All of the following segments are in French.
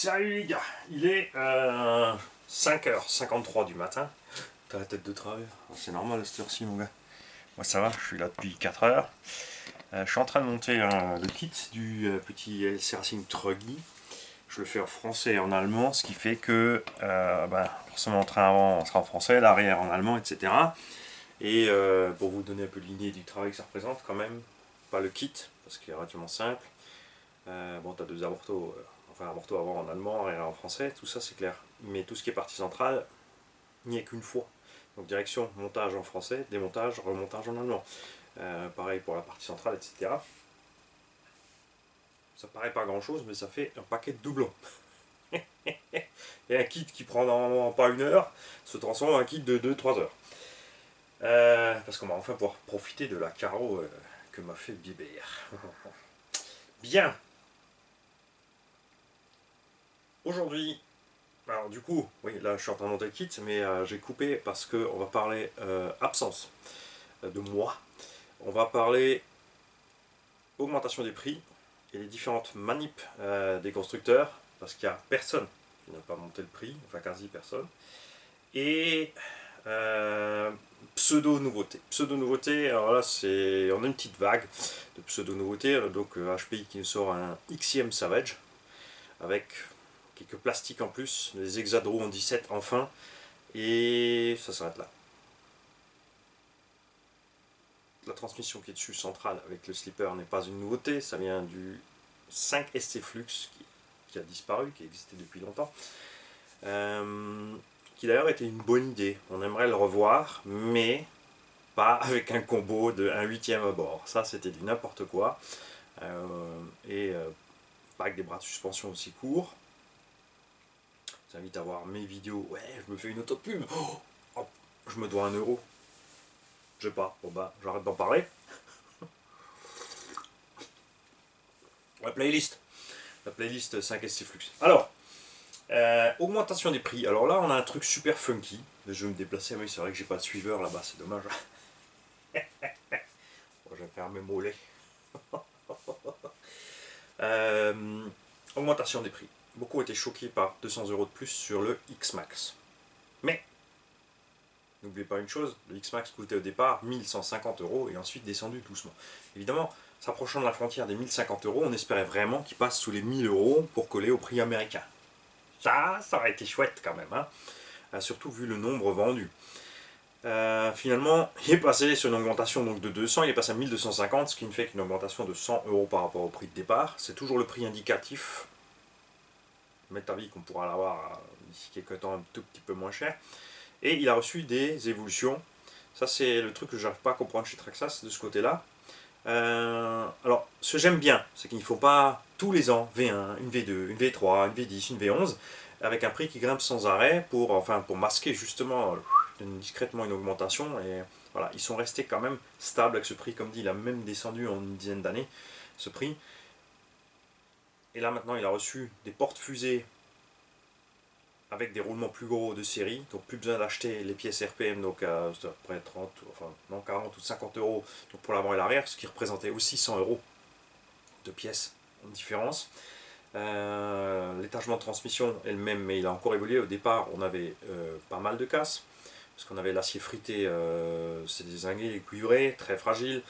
Salut les gars, il est 5h53 du matin. T'as la tête de travers, c'est normal à cette heure-ci mon gars. Moi ça va, je suis là depuis 4 heures. Je suis en train de monter le kit du petit LC Racing Truggy. Je le fais en français et en allemand, ce qui fait que forcément le train avant sera en français, l'arrière en allemand, etc. Et pour vous donner un peu l'idée du travail que ça représente quand même, pas le kit, parce qu'il est relativement simple. Bon, t'as deux abortos, enfin aborto avant en allemand, arrière en français, tout ça c'est clair. Mais tout ce qui est partie centrale, il n'y a qu'une fois. Donc direction, montage en français, démontage, remontage en allemand. Pareil pour la partie centrale, etc. Ça paraît pas grand chose, mais ça fait un paquet de doublons. Et un kit qui prend normalement pas une heure se transforme en un kit de 2-3 heures. Parce qu'on va enfin pouvoir profiter de la carreau que m'a fait Bibert. Bien. Aujourd'hui, alors du coup, oui, là je suis en train de monter le kit, mais j'ai coupé parce qu'on va parler absence de moi. On va parler augmentation des prix et les différentes manips des constructeurs, parce qu'il n'y a personne qui n'a pas monté le prix, enfin quasi personne. Et pseudo-nouveautés. Pseudo-nouveautés, alors là on a une petite vague de pseudo-nouveautés, donc HPI qui nous sort un XM Savage, avec quelques plastiques en plus, des hexadros en 17 enfin, et ça s'arrête là. La transmission qui est dessus centrale avec le slipper n'est pas une nouveauté, ça vient du 5 ST Flux qui a disparu, qui existait depuis longtemps, qui d'ailleurs était une bonne idée. On aimerait le revoir, mais pas avec un combo de 1/8 à bord. Ça c'était du n'importe quoi, et pas avec des bras de suspension aussi courts. Je vous invite à voir mes vidéos. Ouais, je me fais une autopub. Oh, je me dois 1€. Je sais pas. Bon bah, j'arrête d'en parler. La playlist. La playlist 5SC Flux. Alors, augmentation des prix. Alors là, on a un truc super funky. Je vais me déplacer. Oui, c'est vrai que j'ai pas de suiveur là-bas, c'est dommage. Bon, je vais faire mes mollets. Augmentation des prix. Beaucoup ont été choqués par 200€ de plus sur le X-Max. Mais, n'oubliez pas une chose, le X-Max coûtait au départ 1150€ et ensuite descendu doucement. Évidemment, s'approchant de la frontière des 1050€, on espérait vraiment qu'il passe sous les 1000€ pour coller au prix américain. Ça aurait été chouette quand même, hein, surtout vu le nombre vendu. Finalement, il est passé sur une augmentation donc de 200, il est passé à 1250, ce qui ne fait qu'une augmentation de 100€ par rapport au prix de départ. C'est toujours le prix indicatif. Mettre à vie qu'on pourra l'avoir d'ici quelques temps un tout petit peu moins cher. Et il a reçu des évolutions. Ça c'est le truc que je n'arrive pas à comprendre chez Traxxas de ce côté-là. Alors, ce que j'aime bien, c'est qu'ils ne font pas tous les ans V1, une V2, une V3, une V10, une V11, avec un prix qui grimpe sans arrêt pour masquer justement discrètement une augmentation. Et voilà, ils sont restés quand même stables avec ce prix. Comme dit, il a même descendu en une dizaine d'années, ce prix. Et là maintenant, il a reçu des portes-fusées avec des roulements plus gros de série, donc plus besoin d'acheter les pièces RPM, donc à près 30, enfin non 40 ou 50€ donc pour l'avant et l'arrière, ce qui représentait aussi 100€ de pièces en différence. L'étagement de transmission est le même, mais il a encore évolué. Au départ, on avait pas mal de casses, parce qu'on avait l'acier frité, c'est des inglés cuivrés, très fragiles.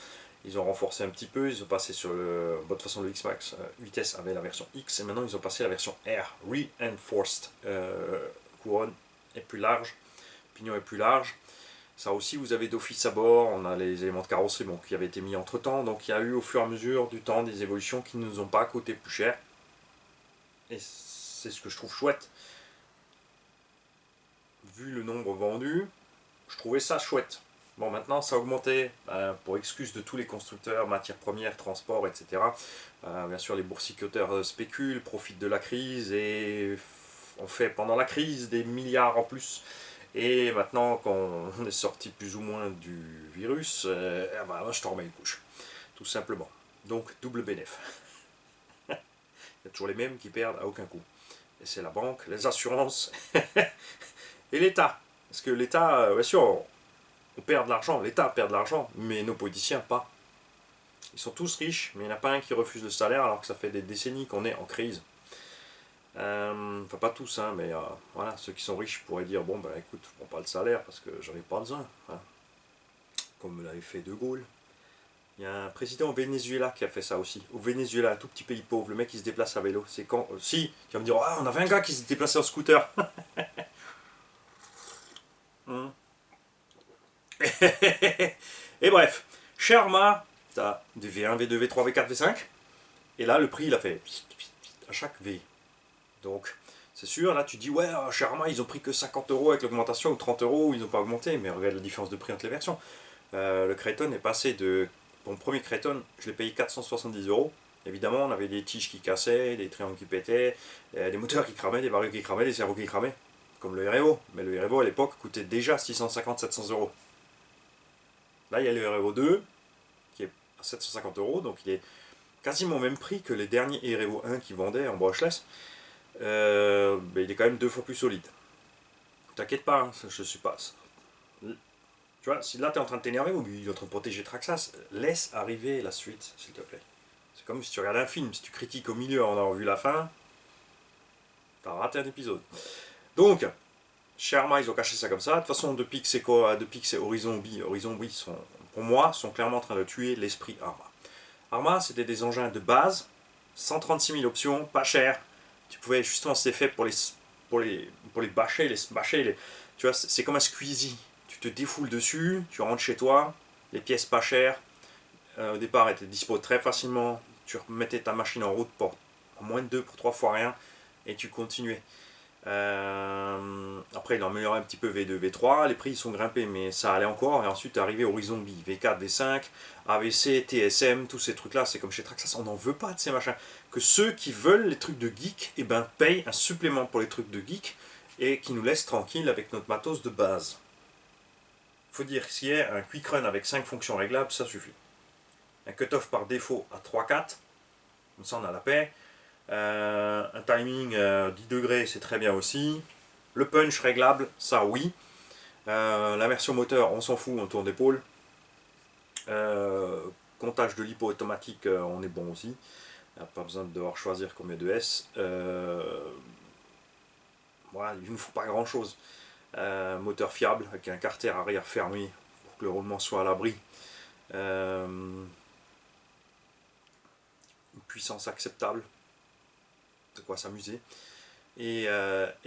Ils ont renforcé un petit peu, ils ont passé sur le... de toute façon, le X-Max 8S avait la version X, et maintenant ils ont passé la version R, Reinforced. Couronne est plus large, pignon est plus large. Ça aussi, vous avez d'office à bord, on a les éléments de carrosserie qui avaient été mis entre temps, donc il y a eu au fur et à mesure du temps des évolutions qui ne nous ont pas coûté plus cher. Et c'est ce que je trouve chouette. Vu le nombre vendu, je trouvais ça chouette. Bon, maintenant ça a augmenté, pour excuse de tous les constructeurs, matières premières, transport, etc. Bien sûr, les boursicoteurs spéculent, profitent de la crise et on fait pendant la crise des milliards en plus. Et maintenant, quand on est sorti plus ou moins du virus, je t'en remets les couches, tout simplement. Donc, double bénéf. Il y a toujours les mêmes qui perdent à aucun coup. Et c'est la banque, les assurances et l'État. Parce que l'État, bien sûr, on perd de l'argent, l'État perd de l'argent, mais nos politiciens pas. Ils sont tous riches, mais il n'y en a pas un qui refuse le salaire alors que ça fait des décennies qu'on est en crise. Enfin pas tous, hein, mais voilà, ceux qui sont riches pourraient dire, bon bah écoute, je prends pas le salaire parce que j'en ai pas besoin, hein, comme l'avait fait De Gaulle. Il y a un président au Venezuela qui a fait ça aussi. Au Venezuela, un tout petit pays pauvre, le mec il se déplace à vélo. C'est quand. Si, tu vas me dire, ah, on avait un gars qui s'est déplacé en scooter. Hmm. Et bref, chez Arma, t'as des V1, V2, V3, V4, V5. Et là, le prix, il a fait à chaque V. Donc, c'est sûr, là, tu dis, ouais, chez Arma, ils ont pris que 50 € avec l'augmentation, ou 30 €, ils n'ont pas augmenté. Mais regarde la différence de prix entre les versions. Le Kraton est passé de. Mon premier Kraton, je l'ai payé 470 €. Évidemment, on avait des tiges qui cassaient, des triangles qui pétaient, des moteurs qui cramaient, des varios qui cramaient, des cerveaux qui cramaient, comme le REVO. Mais le REVO à l'époque coûtait déjà 650-700 €. Là, il y a le REVO 2 qui est à 750 €, donc il est quasiment au même prix que les derniers REVO 1 qui vendaient en brushless. Mais il est quand même 2 fois plus solide. T'inquiète pas, hein, je suis pas. Tu vois, si là tu es en train de t'énerver ou il est en train de protéger Traxxas, laisse arriver la suite, s'il te plaît. C'est comme si tu regardes un film, si tu critiques au milieu en avoir vu la fin, t'as raté un épisode. Donc, chez Arma, ils ont caché ça comme ça. De toute façon, depuis que c'est Horizon B sont, pour moi, sont clairement en train de tuer l'esprit Arma. Arma, c'était des engins de base, 136 000 options, pas cher. Tu pouvais justement, c'était fait pour les bâcher, tu vois, c'est comme un squeezie. Tu te défoules dessus, tu rentres chez toi, les pièces pas chères. Au départ, étaient dispo très facilement. Tu remettais ta machine en route pour en moins de 2 pour 3 fois rien et tu continuais. Après, il a amélioré un petit peu V2, V3, les prix ils sont grimpés, mais ça allait encore. Et ensuite, arrivé Horizon B, V4, V5, AVC, TSM, tous ces trucs-là, c'est comme chez Traxxas, on n'en veut pas de ces machins. Que ceux qui veulent les trucs de geek, eh ben, payent un supplément pour les trucs de geek et qui nous laissent tranquilles avec notre matos de base. Faut dire qu'il y ait un quick run avec 5 fonctions réglables, ça suffit. Un cutoff par défaut à 3-4, comme ça on a la paix. Un timing 10 degrés, c'est très bien aussi. Le punch réglable, ça oui. La version moteur, on s'en fout, on tourne d'épaule. Comptage de lipo automatique, on est bon aussi. Pas besoin de devoir choisir combien de S. Voilà, il ne faut pas grand chose. Moteur fiable avec un carter arrière fermé pour que le roulement soit à l'abri. Une puissance acceptable, de quoi s'amuser. Et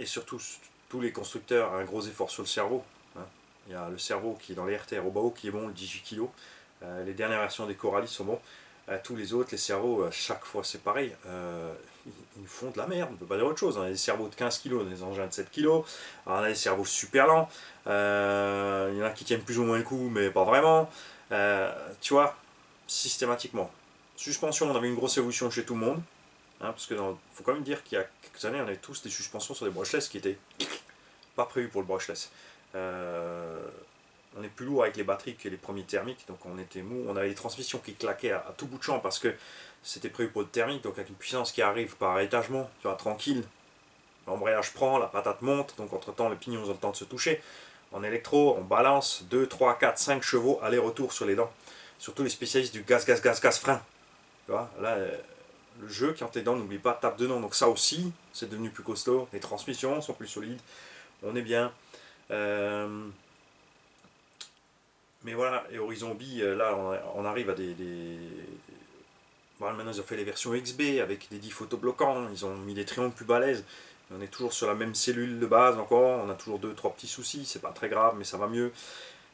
surtout, tous les constructeurs, un gros effort sur le cerveau. Hein. Il y a le cerveau qui est dans les RTR au bas qui est bon, le 18 kg. Les dernières versions des Coralis sont bons. Tous les autres, les cerveaux, chaque fois c'est pareil. Ils font de la merde, on ne peut pas dire autre chose. On a des cerveaux de 15 kg, des engins de 7 kg. On a des cerveaux super lents. Il y en a qui tiennent plus ou moins le coup, mais pas vraiment. Tu vois, systématiquement. Suspension, on avait une grosse évolution chez tout le monde. Hein, parce que faut quand même dire qu'il y a quelques années, on avait tous des suspensions sur des brushless qui étaient pas prévues pour le brushless. On est plus lourd avec les batteries que les premiers thermiques, donc on était mou. On avait des transmissions qui claquaient à tout bout de champ parce que c'était prévu pour le thermique, donc avec une puissance qui arrive par étagement, tu vois, tranquille. L'embrayage prend, la patate monte, donc entre temps les pignons ont le temps de se toucher. En électro, on balance 2, 3, 4, 5 chevaux aller-retour sur les dents. Surtout les spécialistes du gaz, frein. Tu vois, là, le jeu, quand t'es dedans, n'oublie pas, tape dedans. Donc ça aussi, c'est devenu plus costaud. Les transmissions sont plus solides. On est bien. Mais voilà, et Horizon B, là, on arrive à Bon, maintenant, ils ont fait les versions XB avec des diffs autobloquants. Ils ont mis des triangles plus balèzes. On est toujours sur la même cellule de base encore. On a toujours 2-3 petits soucis. C'est pas très grave, mais ça va mieux.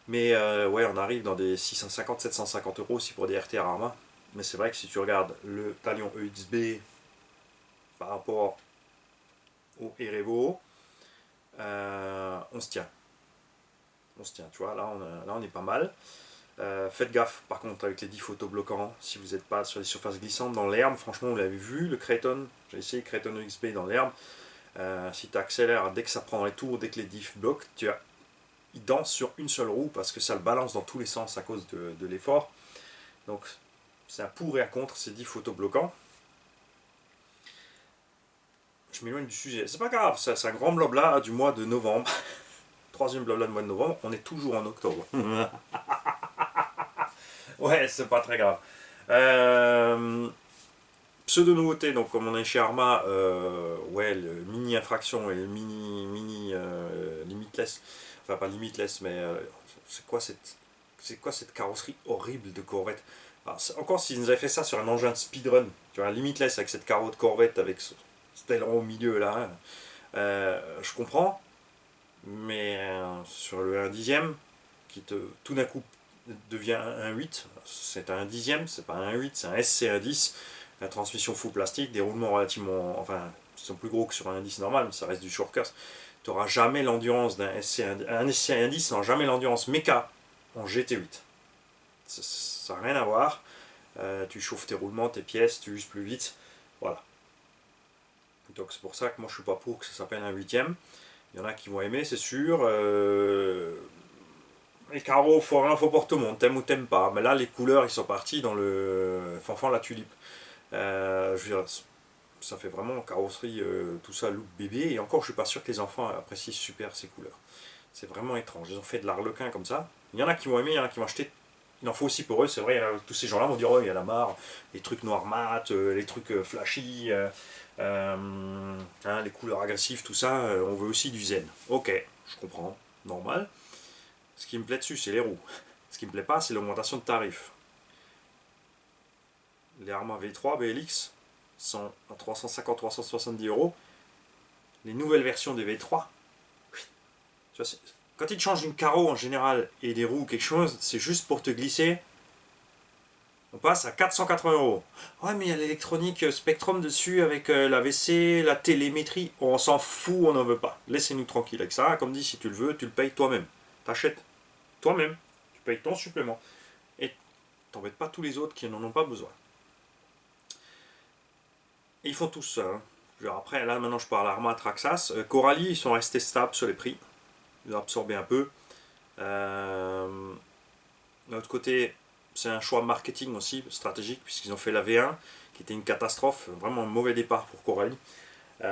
Mais ouais, on arrive dans des 650-750 € aussi pour des RTR Arma. Mais c'est vrai que si tu regardes le Talion EXB par rapport au Erevo, on se tient. On se tient, tu vois, là on est pas mal. Faites gaffe par contre avec les diffs autobloquants, si vous n'êtes pas sur les surfaces glissantes dans l'herbe, franchement vous l'avez vu, le Kraton, j'ai essayé le Kraton EXB dans l'herbe, si tu accélères dès que ça prend les tours, dès que les diffs bloquent, il danse sur une seule roue parce que ça le balance dans tous les sens à cause de l'effort. Donc c'est un pour et un contre ces diffs autobloquants. Je m'éloigne du sujet, c'est pas grave, c'est un grand blabla du mois de novembre. Troisième blabla du mois de novembre, on est toujours en octobre. Ouais, c'est pas très grave. Pseudo nouveauté, donc comme on est chez Arma, ouais, le mini infraction et le mini limitless, enfin pas limitless, mais c'est quoi cette carrosserie horrible de Corvette. Alors, encore s'ils nous avaient fait ça sur un engin de speedrun, tu vois, un limitless avec cette carreau de Corvette avec cet aileron au milieu là, je comprends, mais sur le 1 dixième, qui tout d'un coup devient un 1.8, c'est un dixième, c'est pas un 1.8, c'est un SC 1.10, la transmission full plastique, des roulements relativement, enfin, ils sont plus gros que sur un 1.10 normal, mais ça reste du shortcast. Tu n'auras jamais l'endurance d'un SC 1.10, non, jamais l'endurance méca en GT8. Ça n'a rien à voir. Tu chauffes tes roulements, tes pièces, tu uses plus vite. Voilà. Donc c'est pour ça que moi je suis pas pour que ça s'appelle un huitième. Il y en a qui vont aimer, c'est sûr. Les carreaux, faut rien, faut pour tout le monde, t'aimes ou t'aimes pas. Mais là, les couleurs, ils sont partis dans le fanfan la tulipe. Je veux dire, ça fait vraiment carrosserie, tout ça, look bébé. Et encore, je suis pas sûr que les enfants apprécient super ces couleurs. C'est vraiment étrange. Ils ont fait de l'arlequin comme ça. Il y en a qui vont aimer, il y en a qui vont acheter. Il en faut aussi pour eux, c'est vrai. Tous ces gens-là vont dire oh, il y a la marre, les trucs noirs mat, les trucs flashy, hein, les couleurs agressives, tout ça. On veut aussi du zen. Ok, je comprends, normal. Ce qui me plaît dessus, c'est les roues. Ce qui me plaît pas, c'est l'augmentation de tarifs. Les Arma V3 BLX sont à 350-370 euros. Les nouvelles versions des V3, tu vois, quand ils te changent une carreau en général et des roues ou quelque chose, c'est juste pour te glisser. On passe à 480 euros. Ouais, mais il y a l'électronique Spectrum dessus avec la WC, la télémétrie. On s'en fout, on n'en veut pas. Laissez-nous tranquille avec ça. Comme dit, si tu le veux, tu le payes toi-même. T'achètes toi-même. Tu payes ton supplément. Et t'embêtes pas tous les autres qui n'en ont pas besoin. Et ils font tous ça. Hein. Après, là, maintenant, je parle Arma, Traxxas. Coralie, ils sont restés stables sur les prix. Ils ont absorbé un peu. D'un autre côté, c'est un choix marketing aussi, stratégique, puisqu'ils ont fait la V1, qui était une catastrophe, vraiment un mauvais départ pour Coralie. Ils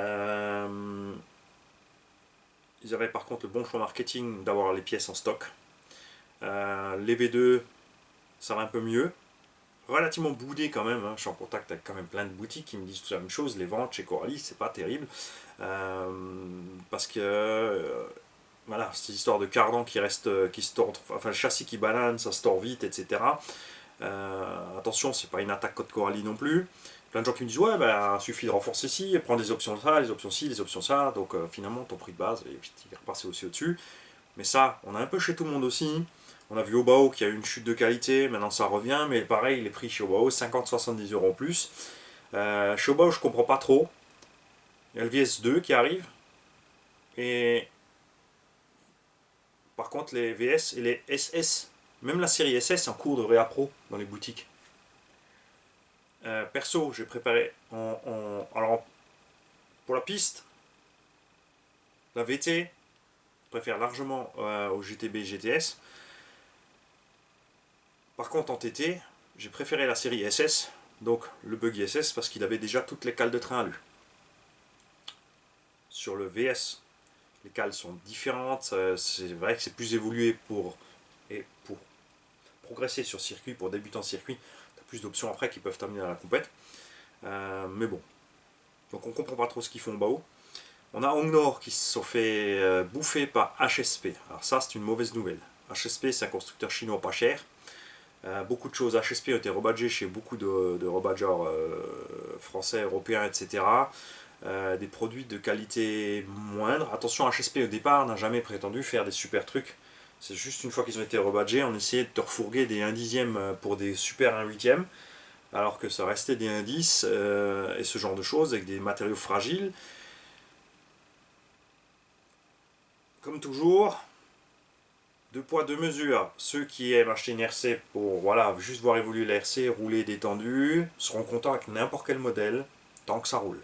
avaient par contre le bon choix marketing d'avoir les pièces en stock. Les V2, ça va un peu mieux. Relativement boudé quand même, hein. Je suis en contact avec quand même plein de boutiques qui me disent toute la même chose. Les ventes chez Coralie, c'est pas terrible. Parce que voilà, cette histoire de cardan qui reste, qui se tord, enfin le châssis qui banane, ça se tord vite, etc. Attention, c'est pas une attaque contre Coralie non plus. Plein de gens qui me disent ouais, il suffit de renforcer ci, prendre des options ça, les options ci, les options ça, donc finalement ton prix de base il est repassé aussi au-dessus. Mais ça, on a un peu chez tout le monde aussi. On a vu Obao qui a eu une chute de qualité, maintenant ça revient, mais pareil, les prix chez Obao, 50-70 euros en plus. Chez Obao, je comprends pas trop. Il y a le VS2 qui arrive, et par contre, les VS et les SS, même la série SS est en cours de réappro dans les boutiques. Perso, j'ai préparé alors, pour la piste, la VT, je préfère largement au GTB GTS. Par contre, en TT, j'ai préféré la série SS, donc le buggy SS, parce qu'il avait déjà toutes les cales de train à lui. Sur le VS, les cales sont différentes, c'est vrai que c'est plus évolué pour progresser sur circuit, pour débuter en circuit, tu as plus d'options après qui peuvent t'amener à la compète. Mais bon, donc on comprend pas trop ce qu'ils font au bas haut. On a Hongnor qui se sont fait bouffer par HSP. Alors ça, c'est une mauvaise nouvelle. HSP, c'est un constructeur chinois pas cher. Beaucoup de choses HSP ont été rebadgées chez beaucoup de rebadgeurs français, européens, etc. Des produits de qualité moindre. Attention, HSP au départ n'a jamais prétendu faire des super trucs. C'est juste une fois qu'ils ont été rebadgés, on essayait de te refourguer des 1 dixième pour des super 1 huitième, alors que ça restait des 1,10 et ce genre de choses avec des matériaux fragiles. Comme toujours, deux poids, deux mesures. Ceux qui aiment acheter une RC pour voilà, juste voir évoluer la RC, rouler détendu, seront contents avec n'importe quel modèle, tant que ça roule.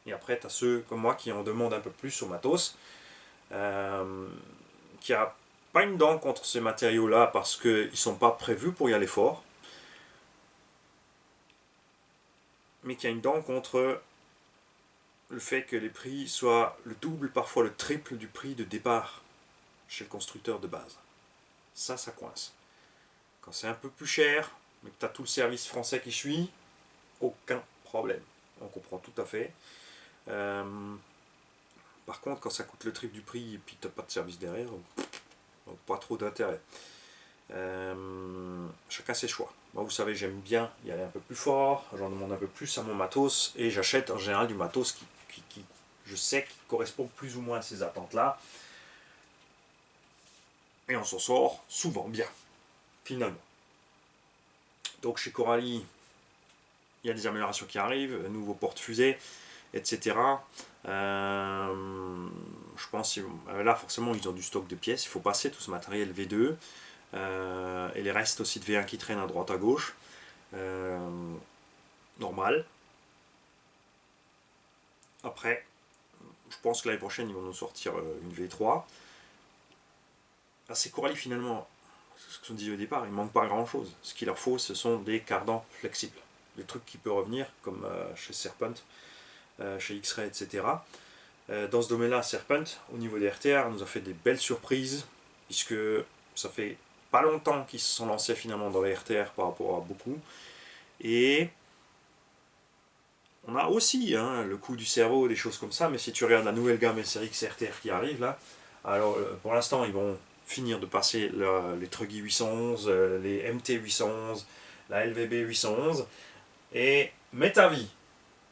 Et après, tu as ceux comme moi qui en demandent un peu plus au matos, qui a pas une dent contre ces matériaux-là parce qu'ils ne sont pas prévus pour y aller fort, mais qui a une dent contre le fait que les prix soient le double, parfois le triple du prix de départ chez le constructeur de base. Ça coince. Quand c'est un peu plus cher, mais que tu as tout le service français qui suit, aucun problème. On comprend tout à fait. Par contre, quand ça coûte le triple du prix et puis tu n'as pas de service derrière, pas trop d'intérêt. Chacun ses choix. Moi, vous savez, j'aime bien y aller un peu plus fort, j'en demande un peu plus à mon matos et j'achète en général du matos qui je sais qui correspond plus ou moins à ces attentes-là. Et on s'en sort souvent bien, finalement. Donc chez Coralie, il y a des améliorations qui arrivent, nouveaux porte-fusées, etc. Je pense là forcément ils ont du stock de pièces, il faut passer tout ce matériel V2 et les restes aussi de V1 qui traînent à droite à gauche. Normal. Après, je pense que l'année prochaine ils vont nous sortir une V3. Ah, ces Coralie finalement, ce qu'on disait au départ, il ne manque pas grand chose. Ce qu'il leur faut, ce sont des cardans flexibles. Des trucs qui peuvent revenir, comme chez Serpent, chez X-Ray, etc. Dans ce domaine-là, Serpent, au niveau des RTR, nous a fait des belles surprises, puisque ça fait pas longtemps qu'ils se sont lancés finalement dans les RTR par rapport à beaucoup. Et on a aussi le coup du cerveau, des choses comme ça, mais si tu regardes la nouvelle gamme SRX RTR qui arrive là, alors pour l'instant ils vont finir de passer les Truggy 811, les MT 811, la LVB 811, et mets ta vie,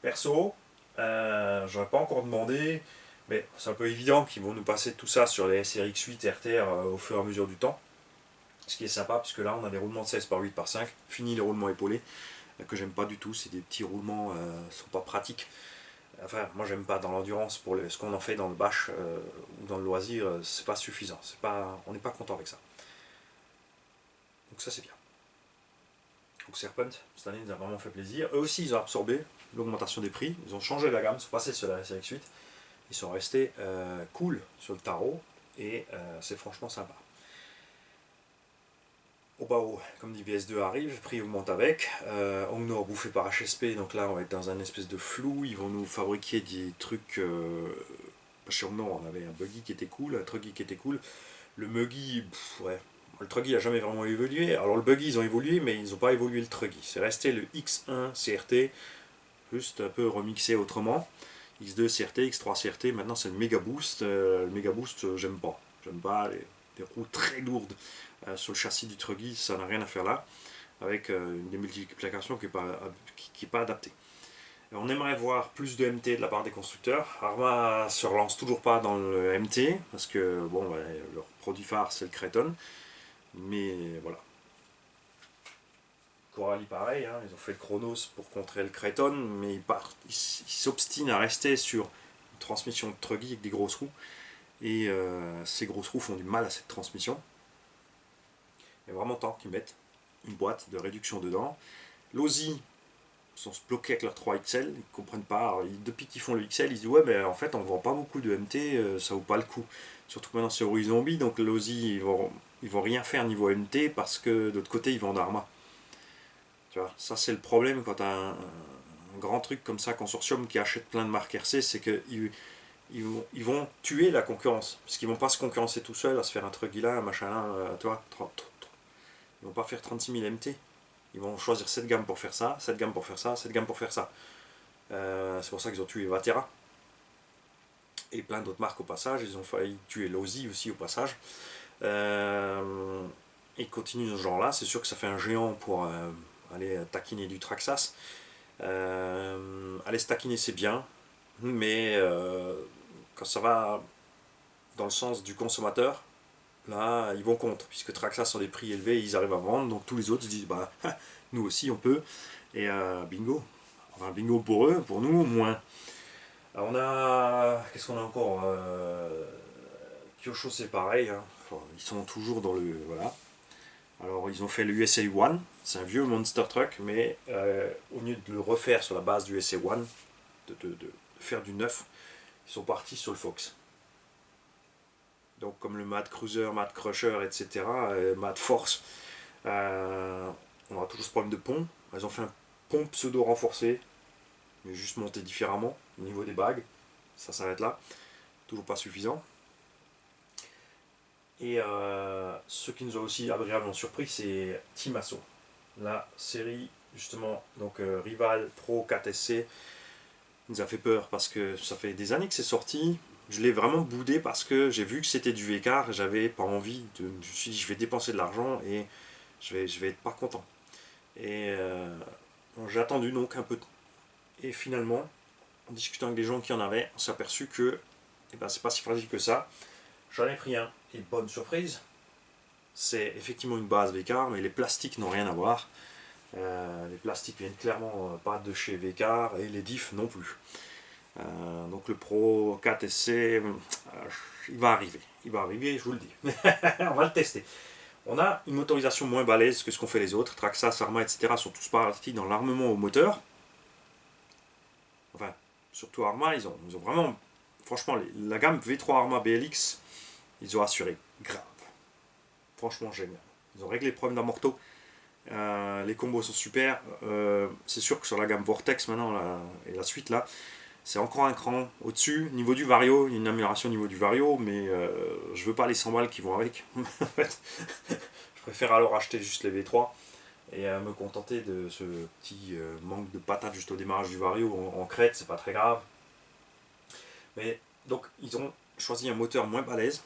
perso, j'aurais pas encore demandé, mais c'est un peu évident qu'ils vont nous passer tout ça sur les SRX 8 RTR au fur et à mesure du temps. Ce qui est sympa, puisque là on a des roulements de 16 par 8 par 5, fini les roulements épaulés, que j'aime pas du tout, c'est des petits roulements, sont pas pratiques. Enfin, moi j'aime pas dans l'endurance, pour ce qu'on en fait dans le bâche ou dans le loisir, c'est pas suffisant, on n'est pas content avec ça. Donc ça c'est bien. Donc Serpent, cette année, nous a vraiment fait plaisir. Eux aussi, ils ont absorbé l'augmentation des prix. Ils ont changé la gamme, ils sont passés sur la SRX8. Ils sont restés cool sur le tarot et c'est franchement sympa. Au bas haut, comme dit VS2 arrive, prix augmente avec. Hongnor bouffé par HSP, donc là on va être dans un espèce de flou. Ils vont nous fabriquer des trucs. Chez Hongnor, on avait un buggy qui était cool, un truggy qui était cool. Le muggy, ouais. Le truggy n'a jamais vraiment évolué. Alors le buggy, ils ont évolué, mais ils n'ont pas évolué le truggy. C'est resté le X1 CRT, juste un peu remixé autrement. X2 CRT, X3 CRT, maintenant c'est le Mega Boost. Le Mega Boost, j'aime pas. J'aime pas les roues très lourdes sur le châssis du truggy, ça n'a rien à faire là, avec une démultiplication qui n'est pas adaptée. On aimerait voir plus de MT de la part des constructeurs. Arma se relance toujours pas dans le MT, parce que bon, leur produit phare c'est le Creton, mais voilà. Coralie pareil, ils ont fait le Chronos pour contrer le Creton, mais ils s'obstinent à rester sur une transmission de truggy avec des grosses roues, et ces grosses roues font du mal à cette transmission. Il y a vraiment temps qu'ils mettent une boîte de réduction dedans. L'OSI sont bloqués avec leur 3XL, ils ne comprennent pas. Alors, depuis qu'ils font le XL, ils disent ouais, mais en fait, on ne vend pas beaucoup de MT, ça vaut pas le coup. Surtout que maintenant c'est Ori Zombie, donc l'OSI, ils vont rien faire niveau MT parce que d'autre côté, ils vendent Arma. Tu vois, ça c'est le problème quand tu as un grand truc comme ça, consortium qui achète plein de marques RC, c'est qu'ils ils vont tuer la concurrence. Parce qu'ils vont pas se concurrencer tout seuls à se faire un truc là, un machin là, tu vois. Ils vont pas faire 36 000 MT. Ils vont choisir cette gamme pour faire ça, cette gamme pour faire ça, cette gamme pour faire ça. C'est pour ça qu'ils ont tué Vatera. Et plein d'autres marques au passage. Ils ont failli tuer Losi aussi au passage. Ils continuent dans ce genre-là. C'est sûr que ça fait un géant pour aller taquiner du Traxxas. Aller se taquiner, c'est bien. Mais quand ça va dans le sens du consommateur, là, ils vont contre, puisque Traxxas sont des prix élevés, ils arrivent à vendre, donc tous les autres se disent, bah, nous aussi on peut, et bingo. Enfin, bingo pour eux, pour nous, moins. Alors on a, qu'est-ce qu'on a encore Kyosho c'est pareil, enfin, ils sont toujours dans le, voilà. Alors ils ont fait le USA One, c'est un vieux monster truck, mais au lieu de le refaire sur la base du USA One, de faire du neuf, ils sont partis sur le Fox. Donc comme le Mad Cruiser, Mad Crusher, etc., Mad Force, on aura toujours ce problème de pont. Ils ont fait un pont pseudo renforcé, mais juste monté différemment au niveau des bagues. Ça s'arrête là. Toujours pas suffisant. Et ce qui nous a aussi agréablement surpris, c'est Timasso. La série, justement, donc Rival Pro 4SC, Il nous a fait peur parce que ça fait des années que c'est sorti. Je l'ai vraiment boudé parce que j'ai vu que c'était du Vécard et j'avais pas envie de. Je me suis dit, je vais dépenser de l'argent et je vais être pas content. Et bon, j'ai attendu donc un peu. Et finalement, en discutant avec des gens qui en avaient, on s'est aperçu que eh ben, c'est pas si fragile que ça. J'en ai pris un. Et bonne surprise, c'est effectivement une base Vécard, mais les plastiques n'ont rien à voir. Les plastiques viennent clairement pas de chez Vécard et les diffs non plus. Donc le Pro 4 SC, il va arriver. Il va arriver, je vous le dis. On va le tester. On a une motorisation moins balèze que ce qu'ont fait les autres. Traxxas, Arrma, etc. sont tous partis dans l'armement au moteur. Enfin, surtout Arrma, ils ont vraiment... Franchement, la gamme V3 Arrma BLX, ils ont assuré. Grave. Franchement, génial. Ils ont réglé les problèmes d'amorto. Les combos sont super. C'est sûr que sur la gamme Vortex maintenant, et la suite là, c'est encore un cran au-dessus. Niveau du Vario, il y a une amélioration au niveau du Vario, mais je veux pas les 100 balles qui vont avec. En fait, je préfère alors acheter juste les V3 et me contenter de ce petit manque de patate juste au démarrage du Vario en crête, c'est pas très grave. Mais donc ils ont choisi un moteur moins balèze,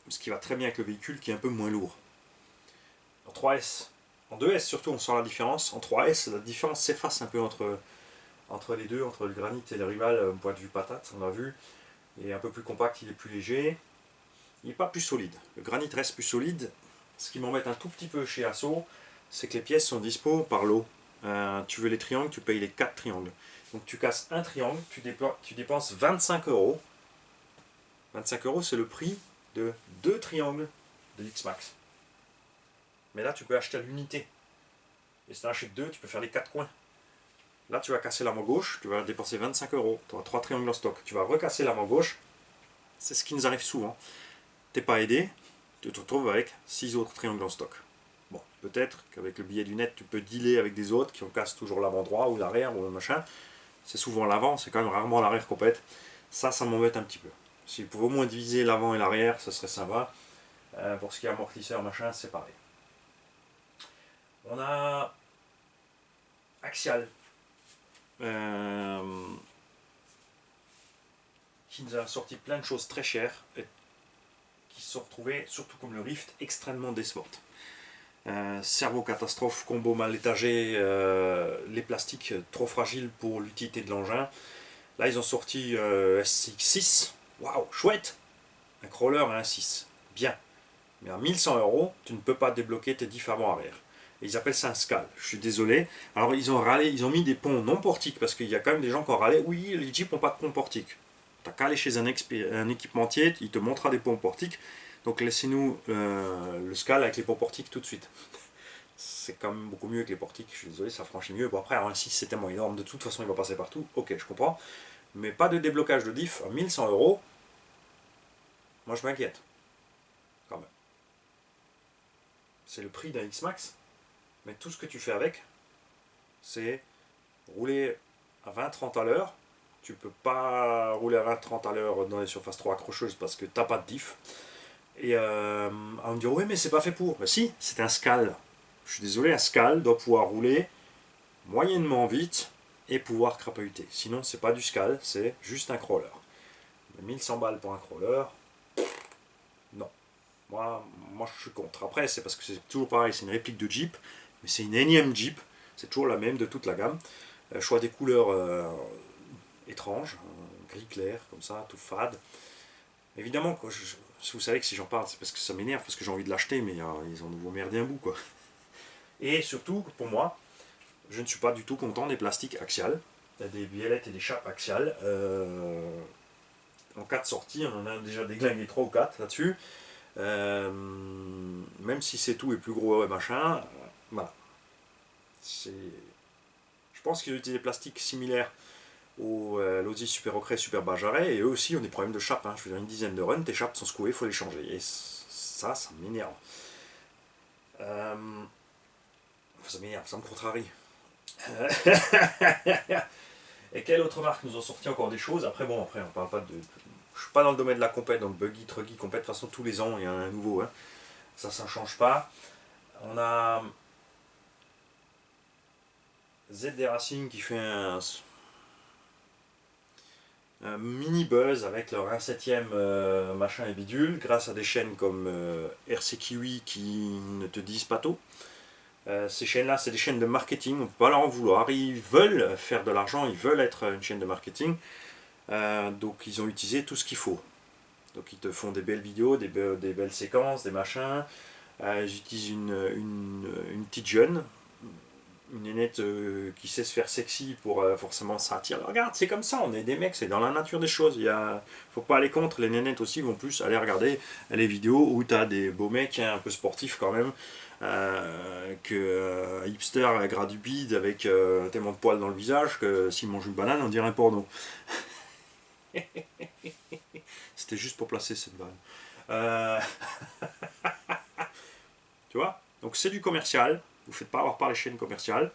ce qui va très bien avec le véhicule qui est un peu moins lourd. En 3S, en 2S surtout on sent la différence. En 3S la différence s'efface un peu entre les deux, entre le Granit et le Rival, au point de vue patate, on a vu. Il est un peu plus compact, il est plus léger. Il n'est pas plus solide. Le Granit reste plus solide. Ce qui m'embête un tout petit peu chez Asso, c'est que les pièces sont dispo par lot. Tu veux les triangles, tu payes les 4 triangles. Donc tu casses un triangle, tu dépenses 25 euros. 25 euros, c'est le prix de 2 triangles de X-Max. Mais là, tu peux acheter à l'unité. Et si tu en achètes 2, tu peux faire les 4 coins. Là, tu vas casser la main gauche, tu vas dépenser 25 euros. Tu auras 3 triangles en stock. Tu vas recasser la main gauche. C'est ce qui nous arrive souvent. T'es pas aidé, tu te retrouves avec 6 autres triangles en stock. Bon, peut-être qu'avec le billet du net, tu peux dealer avec des autres qui en cassent toujours l'avant droit ou l'arrière ou le machin. C'est souvent l'avant, c'est quand même rarement l'arrière qu'on pète. Ça m'embête un petit peu. Si vous pouvez au moins diviser l'avant et l'arrière, ce serait sympa. Pour ce qui est amortisseur, machin, c'est pareil. On a Axial. Qui nous a sorti plein de choses très chères et qui se sont retrouvées, surtout comme le Rift, extrêmement décevantes. Cerveau catastrophe, combo mal étagé, les plastiques trop fragiles pour l'utilité de l'engin. Là, ils ont sorti SX6. Waouh, chouette! Un crawler à un 6. Bien. Mais à 1100 euros, tu ne peux pas débloquer tes diffs avant-arrière. Et ils appellent ça un SCAL. Je suis désolé. Alors, ils ont râlé, ils ont mis des ponts non portiques parce qu'il y a quand même des gens qui ont râlé. Oui, les Jeeps n'ont pas de pont portique. T'as qu'à aller chez un équipementier, il te montrera des ponts portiques. Donc laissez-nous le SCAL avec les ponts portiques tout de suite. C'est quand même beaucoup mieux que les portiques, je suis désolé, ça franchit mieux. Bon après, un 6 c'est tellement énorme, de toute façon il va passer partout, ok, je comprends. Mais pas de déblocage de diff à 1100 euros, moi je m'inquiète. Quand même. C'est le prix d'un X-Max, mais tout ce que tu fais avec, c'est rouler à 20-30 à l'heure. Tu peux pas rouler à 20-30 à l'heure dans les surfaces trop accrocheuses parce que t'as pas de diff. Et on me dit oui mais c'est pas fait pour. Ben si, c'est un SCAL. Je suis désolé, un SCAL doit pouvoir rouler moyennement vite et pouvoir crapahuter. Sinon c'est pas du SCAL, c'est juste un crawler. Mais 1100 balles pour un crawler, non. Moi je suis contre. Après c'est parce que c'est toujours pareil, c'est une réplique de Jeep, mais c'est une énième Jeep, c'est toujours la même de toute la gamme. Choix des couleurs étranges, gris clair comme ça, tout fade. Évidemment, vous savez que si j'en parle, c'est parce que ça m'énerve, parce que j'ai envie de l'acheter, mais ils ont nouveau merdé un bout, quoi. Et surtout, pour moi, je ne suis pas du tout content des plastiques axiales, des biellettes et des chapes axiales. En 4 sorties, on en a déjà déglingué 3 ou 4 là-dessus. Même si c'est tout et plus gros et machin, voilà. Je pense qu'ils utilisent des plastiques similaires au Lozi Super Ocret, Super Bajaret, et eux aussi ont des problèmes de chape. Hein. Je veux dire, une dizaine de runs, tes chapes sont secouées, il faut les changer. Et ça m'énerve. Ça m'énerve, ça me contrarie. Et quelle autre marque nous ont sorti encore des choses? Après, on parle pas de. Je suis pas dans le domaine de la compète, donc buggy, truggy, compète, de toute façon, tous les ans, il y en a un nouveau. Hein. Ça ne change pas. On a ZD Racing qui fait mini buzz avec leur 1/7 machin et bidule, grâce à des chaînes comme RC Kiwi qui ne te disent pas tout. Ces chaînes-là, c'est des chaînes de marketing, on ne peut pas leur en vouloir. Ils veulent faire de l'argent, ils veulent être une chaîne de marketing. Donc ils ont utilisé tout ce qu'il faut. Donc ils te font des belles vidéos, des belles séquences, des machins. Ils utilisent une petite jeune, une nénette qui sait se faire sexy pour forcément ça attire. Regarde, c'est comme ça, on est des mecs, c'est dans la nature des choses. Faut pas aller contre, les nénettes aussi vont plus aller regarder les vidéos où tu as des beaux mecs un peu sportifs quand même, que hipster gras du bide avec tellement de poils dans le visage que s'il mange une banane on dirait un porno. C'était juste pour placer cette vanne. Tu vois, donc c'est du commercial, vous ne faites pas avoir par les chaînes commerciales.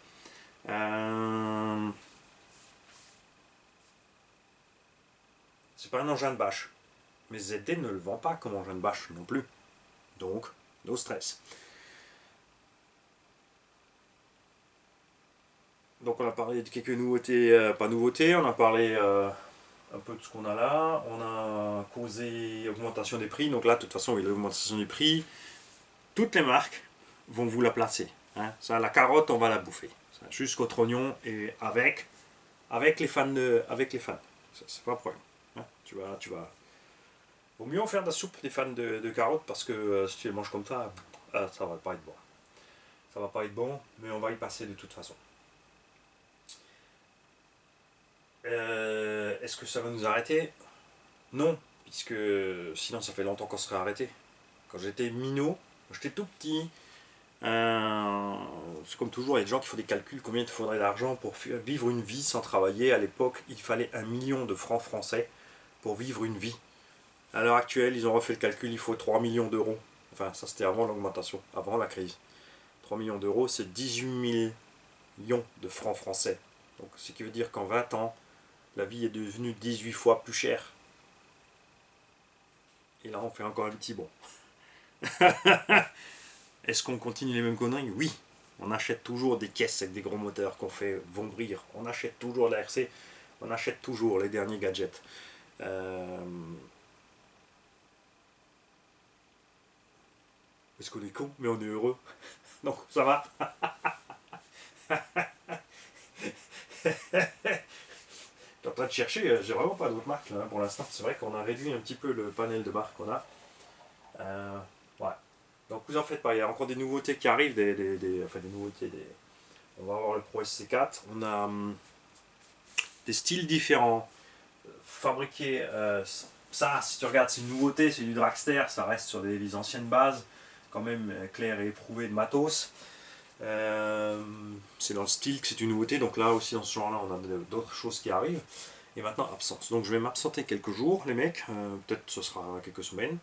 C'est pas un engin de bâche. Mais ZD ne le vend pas comme engin de bâche non plus. Donc, no stress. Donc on a parlé de quelques nouveautés, pas nouveautés, on a parlé un peu de ce qu'on a là, on a causé augmentation des prix, donc là de toute façon il y a l'augmentation des prix, toutes les marques vont vous la placer. Hein. Ça, la carotte on va la bouffer. Jusqu'au trognon et avec les fans. Avec les fans. Ça, c'est pas un problème. Hein. Tu vas. Vaut mieux en faire de la soupe des fans de carottes parce que si tu les manges comme ça, ça va pas être bon. Ça va pas être bon, mais on va y passer de toute façon. Est-ce que ça va nous arrêter? Non, puisque sinon ça fait longtemps qu'on serait arrêté. Quand j'étais minot, quand j'étais tout petit, c'est comme toujours, il y a des gens qui font des calculs, combien il te faudrait d'argent pour vivre une vie sans travailler. À l'époque, il fallait 1 million de francs français pour vivre une vie. À l'heure actuelle, ils ont refait le calcul, il faut 3 millions d'euros. Enfin, ça c'était avant l'augmentation, avant la crise. 3 millions d'euros, c'est 18 millions de francs français. Donc, ce qui veut dire qu'en 20 ans, la vie est devenue 18 fois plus chère. Et là, on fait encore un petit bond. Est-ce qu'on continue les mêmes conneries? Oui. On achète toujours des caisses avec des gros moteurs qu'on fait vombrir. On achète toujours la RC. On achète toujours les derniers gadgets. Est-ce qu'on est con? Mais on est heureux. Donc ça va. T'es en train de chercher, j'ai vraiment pas d'autres marques là, pour l'instant. C'est vrai qu'on a réduit un petit peu le panel de marques qu'on a. Ouais. Donc vous en faites pas, il y a encore des nouveautés qui arrivent, enfin des nouveautés. On va avoir le Pro SC4. On a des styles différents. Fabriqués. Ça, si tu regardes, c'est une nouveauté, c'est du dragster, ça reste sur les anciennes bases, quand même clair et éprouvé de matos. C'est dans le style que c'est une nouveauté, donc là aussi dans ce genre-là, on a d'autres choses qui arrivent. Et maintenant, absence. Donc je vais m'absenter quelques jours, les mecs, peut-être ce sera quelques semaines.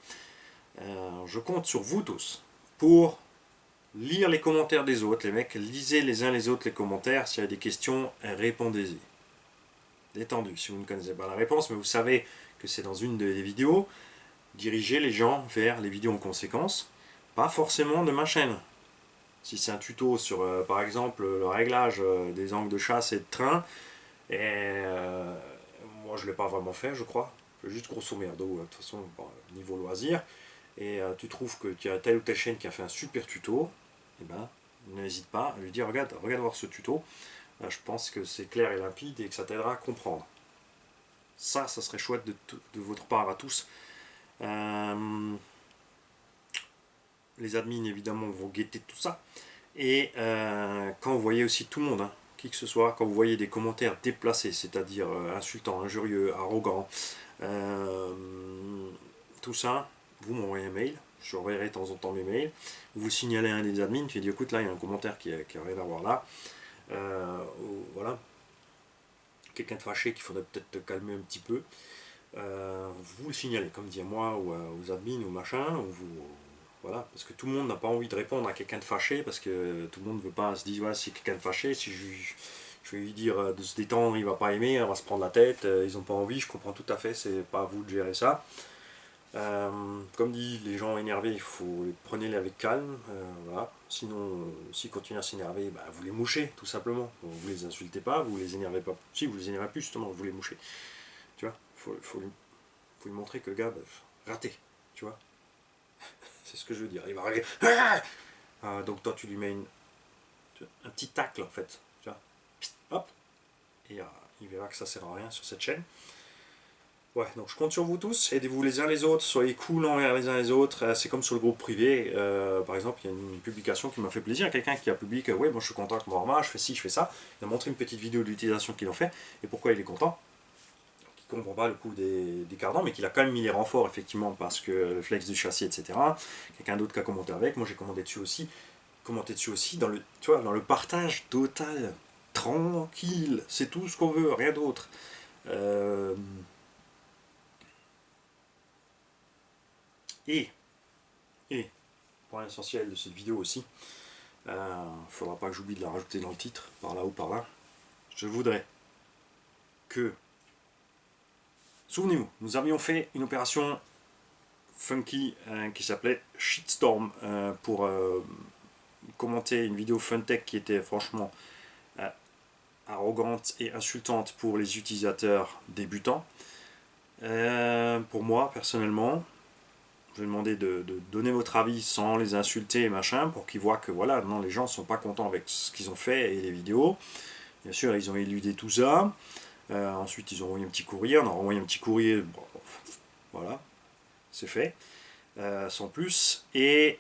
Je compte sur vous tous pour lire les commentaires des autres, les mecs, lisez les uns les autres les commentaires, s'il y a des questions, répondez-y. Détendu, si vous ne connaissez pas la réponse, mais vous savez que c'est dans une des vidéos, dirigez les gens vers les vidéos en conséquence, pas forcément de ma chaîne. Si c'est un tuto sur, par exemple, le réglage des angles de chasse et de train, et moi je ne l'ai pas vraiment fait, je crois, je fais juste grosso merdo, de toute façon, niveau loisir, et tu trouves que tu as telle ou telle chaîne qui a fait un super tuto, et ben, n'hésite pas à lui dire, regarde voir ce tuto, je pense que c'est clair et limpide et que ça t'aidera à comprendre. Ça serait chouette de votre part à tous. Les admins évidemment vont guetter tout ça. Et quand vous voyez aussi tout le monde, hein, qui que ce soit, quand vous voyez des commentaires déplacés, c'est-à-dire insultants, injurieux, arrogants, tout ça, vous m'envoyez un mail, je reverrai de temps en temps mes mails, vous signalez à un des admins, tu dis écoute là il y a un commentaire qui a rien à voir là, voilà, quelqu'un de fâché qu'il faudrait peut-être te calmer un petit peu, vous le signalez, comme dit à moi ou aux admins ou machin, ou vous, voilà, parce que tout le monde n'a pas envie de répondre à quelqu'un de fâché, parce que tout le monde ne veut pas se dire ouais, si quelqu'un de fâché, si je vais lui dire de se détendre, il va pas aimer, on va se prendre la tête, ils n'ont pas envie, je comprends tout à fait, c'est pas à vous de gérer ça. Comme dit, les gens énervés, il faut prenez-les avec calme, voilà. Sinon, s'ils continuent à s'énerver, bah, vous les mouchez, tout simplement. Vous les insultez pas, vous les énervez pas. Si, vous les énervez plus, justement, vous les mouchez. Tu vois, faut lui montrer que le gars, raté, tu vois. C'est ce que je veux dire. Il va arriver. Donc toi, tu lui mets un petit tacle, en fait. Tu vois. Hop. Et il verra que ça sert à rien sur cette chaîne. Ouais, donc je compte sur vous tous, aidez-vous les uns les autres, soyez cool envers les uns les autres, c'est comme sur le groupe privé, par exemple, il y a une publication qui m'a fait plaisir, quelqu'un qui a publié que ouais, moi je suis content avec mon Warma, je fais ci, je fais ça, il a montré une petite vidéo de l'utilisation qu'il en fait, et pourquoi il est content, qui ne comprend pas le coup des cardans, mais qu'il a quand même mis les renforts, effectivement, parce que le flex du châssis, etc. Quelqu'un d'autre qui a commenté avec, moi j'ai commenté dessus aussi, dans le, tu vois, dans le partage total, tranquille, c'est tout ce qu'on veut, rien d'autre. Et point essentiel de cette vidéo aussi, il ne faudra pas que j'oublie de la rajouter dans le titre, par là ou par là, je voudrais que, souvenez-vous, nous avions fait une opération funky qui s'appelait Shitstorm pour commenter une vidéo Funtech qui était franchement arrogante et insultante pour les utilisateurs débutants. Pour moi, personnellement, je vais demander de donner votre avis sans les insulter et machin, pour qu'ils voient que voilà, non, les gens ne sont pas contents avec ce qu'ils ont fait et les vidéos. Bien sûr, ils ont éludé tout ça. Ensuite, ils ont envoyé un petit courrier. On a renvoyé un petit courrier. Bon, voilà, c'est fait. Sans plus. Et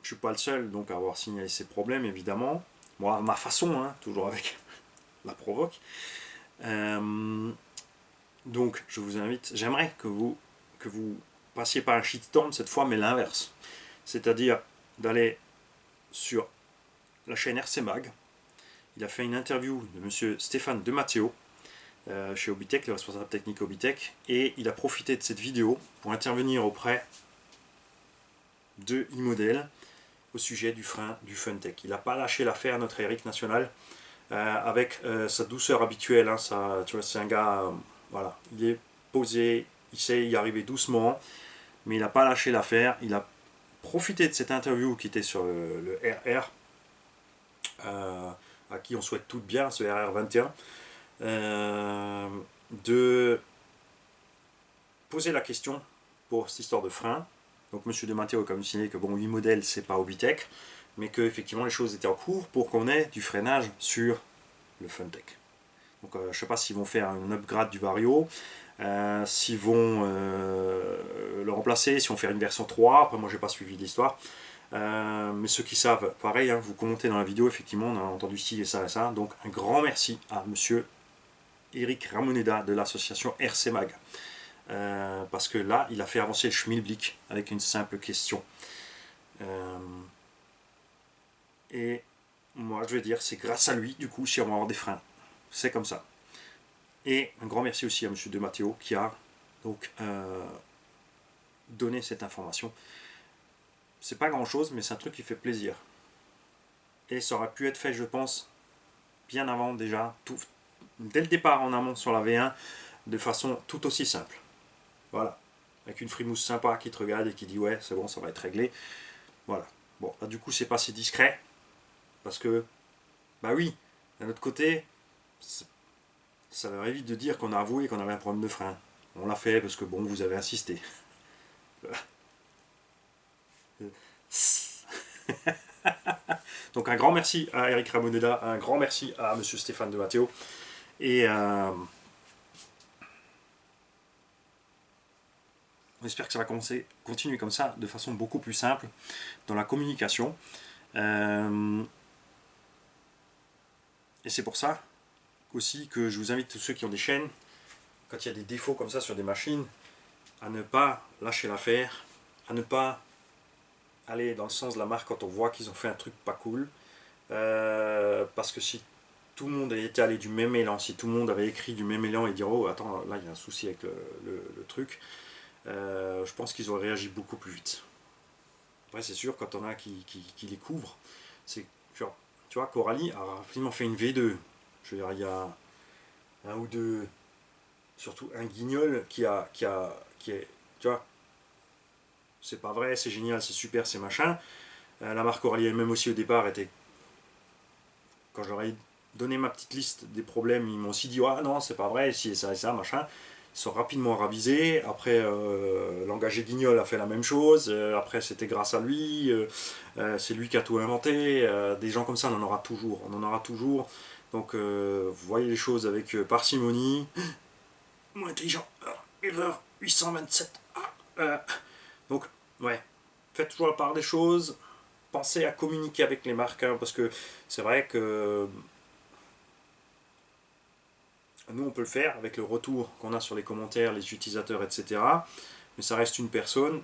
je suis pas le seul donc à avoir signalé ces problèmes, évidemment. Moi, à ma façon, hein, toujours avec la provoque. Donc, je vous invite. J'aimerais que vous passiez par un shitstorm cette fois, mais l'inverse. C'est-à-dire d'aller sur la chaîne RC Mag. Il a fait une interview de monsieur Stéphane De Matteo chez Obitech, le responsable technique Obitech, et il a profité de cette vidéo pour intervenir auprès de e-model au sujet du frein du Funtech. Il n'a pas lâché l'affaire, notre Eric National, avec sa douceur habituelle. Hein, tu vois, c'est un gars, voilà, il est posé, il sait y arriver doucement, mais il n'a pas lâché l'affaire. Il a profité de cette interview qui était sur le RR, à qui on souhaite tout bien, ce RR21, de poser la question pour cette histoire de frein. Donc M. De Matteo a comme signalé que bon, 8 modèles, c'est pas Obitech, mais que effectivement les choses étaient en cours pour qu'on ait du freinage sur le Funtech. Donc je ne sais pas s'ils vont faire un upgrade du Vario, s'ils vont le remplacer, si on fait une version 3, après moi j'ai pas suivi l'histoire. Mais ceux qui savent, pareil, hein, vous commentez dans la vidéo, effectivement, on a entendu ci et ça et ça. Donc un grand merci à monsieur Eric Ramoneda de l'association RC Mag. Parce que là, il a fait avancer le schmilblick avec une simple question. Et moi, je vais dire, c'est grâce à lui, du coup, si on va avoir des freins. C'est comme ça. Et un grand merci aussi à monsieur De Matteo qui a donc donné cette information. C'est pas grand chose, mais c'est un truc qui fait plaisir. Et ça aurait pu être fait, je pense, bien avant déjà, dès le départ en amont sur la V1, de façon tout aussi simple. Voilà. Avec une frimousse sympa qui te regarde et qui dit ouais, c'est bon, ça va être réglé. Voilà. Bon, là, du coup, c'est pas si discret. Parce que, bah oui, d'un autre côté, ça leur évite de dire qu'on a avoué qu'on avait un problème de frein. On l'a fait parce que bon, vous avez insisté. Donc un grand merci à Eric Ramoneda, un grand merci à monsieur Stéphane De Matteo. Et on espère que ça va continuer comme ça, de façon beaucoup plus simple dans la communication. Et c'est pour ça aussi que je vous invite, tous ceux qui ont des chaînes, quand il y a des défauts comme ça sur des machines, à ne pas lâcher l'affaire, à ne pas aller dans le sens de la marque quand on voit qu'ils ont fait un truc pas cool. Parce que si tout le monde était allé du même élan, si tout le monde avait écrit du même élan et dire oh attends, là il y a un souci avec le truc, je pense qu'ils auraient réagi beaucoup plus vite. Après c'est sûr, quand on a qui les couvre, c'est genre, tu vois, Coralie a rapidement fait une V2. Je veux dire, il y a un ou deux, surtout un guignol qui est, tu vois, c'est pas vrai, c'est génial, c'est super, c'est machin. La marque Coralie elle-même aussi au départ était, quand j'aurais donné ma petite liste des problèmes, ils m'ont aussi dit ah non c'est pas vrai, si et ça, machin. Ils sont rapidement ravisés. Après, l'engagé Guignol a fait la même chose. Après, c'était grâce à lui. C'est lui qui a tout inventé. Des gens comme ça, on en aura toujours. On en aura toujours. Donc, vous voyez les choses avec parcimonie. Moins intelligent. Erreur 827. Donc, ouais. Faites toujours la part des choses. Pensez à communiquer avec les marques. Hein, parce que c'est vrai que nous, on peut le faire avec le retour qu'on a sur les commentaires, les utilisateurs, etc. Mais ça reste une personne.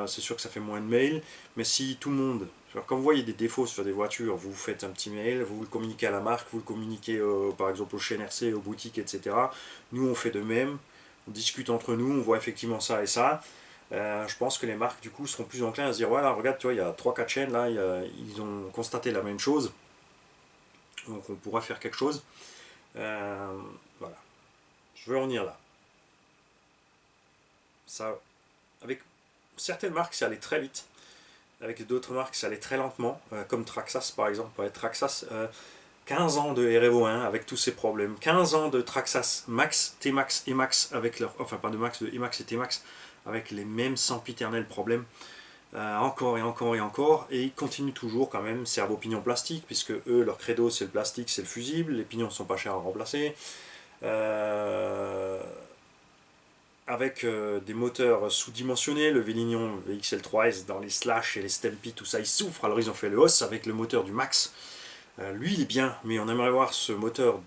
C'est sûr que ça fait moins de mails. Mais si tout le monde, quand vous voyez des défauts sur des voitures, vous faites un petit mail, vous le communiquez à la marque, vous le communiquez par exemple au CNRC, aux boutiques, etc. Nous, on fait de même. On discute entre nous, on voit effectivement ça et ça. Je pense que les marques, du coup, seront plus enclins à se dire voilà, regarde, tu vois, il y a 3-4 chaînes là, ils ont constaté la même chose. Donc, on pourra faire quelque chose. Voilà. Je veux en venir là. Ça, avec certaines marques, ça allait très vite. Avec d'autres marques, ça allait très lentement. Comme Traxxas, par exemple. Ouais, Traxxas, 15 ans de REVO1 avec tous ces problèmes. 15 ans de Traxxas Max, T-Max et Max avec leur... Enfin, pas de Max, de E-Max et T-Max avec les mêmes sempiternels problèmes. Encore et encore et encore. Et ils continuent toujours quand même. Cerveau pignon plastique, puisque eux, leur credo, c'est le plastique, c'est le fusible. Les pignons sont pas chers à remplacer. Avec des moteurs sous-dimensionnés, le Vélignon VXL3S dans les Slash et les Stampede, tout ça, il souffre. Alors ils ont fait le Hoss avec le moteur du Max. Lui, il est bien, mais on aimerait voir ce moteur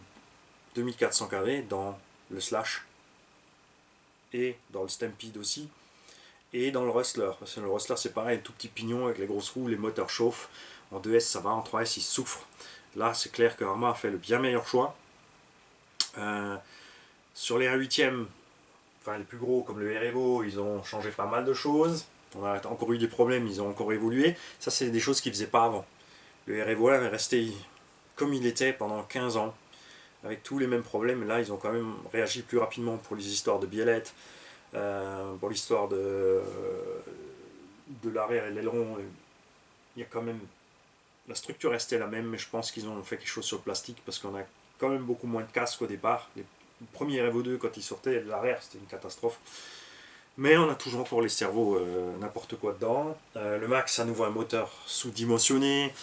2400 kV dans le Slash et dans le Stampede aussi, et dans le Rustler. Parce que le Rustler, c'est pareil, tout petit pignon avec les grosses roues, les moteurs chauffent. En 2S, ça va, en 3S, il souffre. Là, c'est clair que Arma a fait le bien meilleur choix. Sur les 1/8e, enfin les plus gros comme le REVO, ils ont changé pas mal de choses. On a encore eu des problèmes, ils ont encore évolué. Ça, c'est des choses qu'ils ne faisaient pas avant. Le REVO là est resté comme il était pendant 15 ans, avec tous les mêmes problèmes. Là, ils ont quand même réagi plus rapidement pour les histoires de biellette, pour l'histoire de l'arrière et l'aileron. Il y a quand même... La structure restait la même, mais je pense qu'ils ont fait quelque chose sur le plastique parce qu'on a quand même beaucoup moins de casques au départ. Les premiers REVO 2, quand ils sortaient, l'arrière, c'était une catastrophe. Mais on a toujours encore les cerveaux, n'importe quoi dedans. Le Max, à nouveau un moteur sous-dimensionné.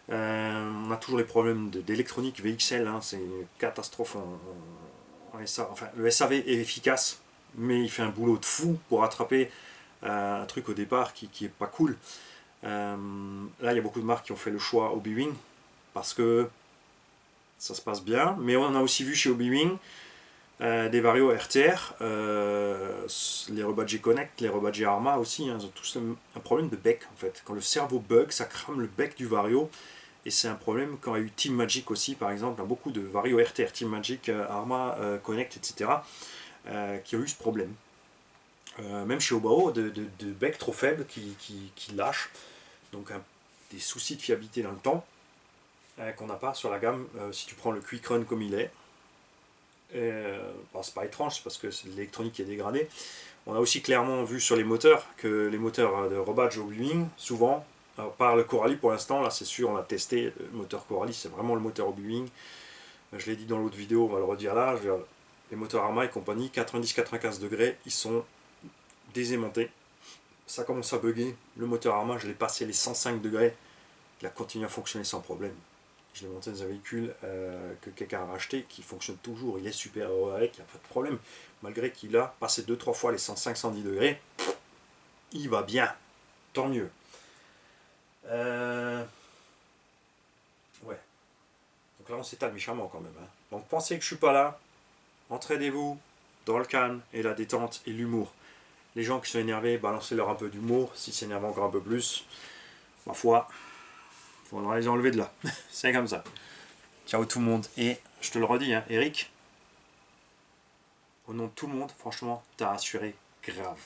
On a toujours les problèmes d'électronique VXL, hein, c'est une catastrophe en SA. Enfin, le SAV est efficace, mais il fait un boulot de fou pour attraper un truc au départ qui est pas cool. Là, il y a beaucoup de marques qui ont fait le choix Hobby parce que ça se passe bien, mais on a aussi vu chez Hobby des varios RTR, les rebadgés Connect, les rebadgés Arma aussi, hein, ils ont tous un problème de bec en fait. Quand le cerveau bug, ça crame le bec du vario, et c'est un problème quand il y a eu Team Magic aussi, par exemple, il y a beaucoup de varios RTR, Team Magic, Arma, Connect, etc., qui ont eu ce problème. Même chez Obao, de bec trop faible qui lâche, donc des soucis de fiabilité dans le temps qu'on n'a pas sur la gamme si tu prends le Quick Run comme il est. Bon, c'est pas étrange, c'est parce que c'est l'électronique qui est dégradée. On a aussi clairement vu sur les moteurs que les moteurs de rebadge au Wing, souvent, par le Coralie pour l'instant, là c'est sûr, on a testé le moteur Coralie, c'est vraiment le moteur au Wing. Je l'ai dit dans l'autre vidéo, on va le redire là. Les moteurs Arma et compagnie, 90-95 degrés, ils sont désaimantés. Ça commence à bugger. Le moteur Arma, je l'ai passé les 105 degrés, il a continué à fonctionner sans problème. Je l'ai monté dans un véhicule que quelqu'un a racheté, qui fonctionne toujours, il est super heureux avec, il n'y a pas de problème. Malgré qu'il a passé 2-3 fois les 105-110 degrés, il va bien, tant mieux. Ouais. Donc là on s'étale méchamment quand même. Hein. Donc pensez que je suis pas là, entraînez-vous dans le calme et la détente et l'humour. Les gens qui sont énervés, balancez-leur un peu d'humour, s'ils s'énervent encore un peu plus, ma foi, il faudra les enlever de là. C'est comme ça. Ciao tout le monde. Et je te le redis, hein, Eric, au nom de tout le monde, franchement, t'as assuré grave.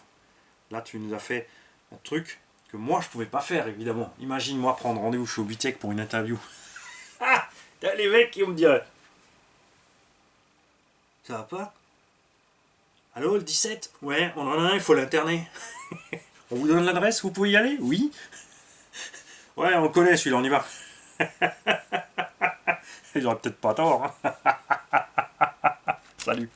Là, tu nous as fait un truc que moi, je pouvais pas faire, évidemment. Imagine, moi, prendre rendez-vous chez Obitech pour une interview. Ah, t'as les mecs qui vont me dire ça va pas? Allô, le 17? Ouais, on en a un, il faut l'interner. On vous donne l'adresse, vous pouvez y aller? Oui. Ouais, on le connaît celui-là, on y va. Ils auraient peut-être pas tort. Hein. Salut.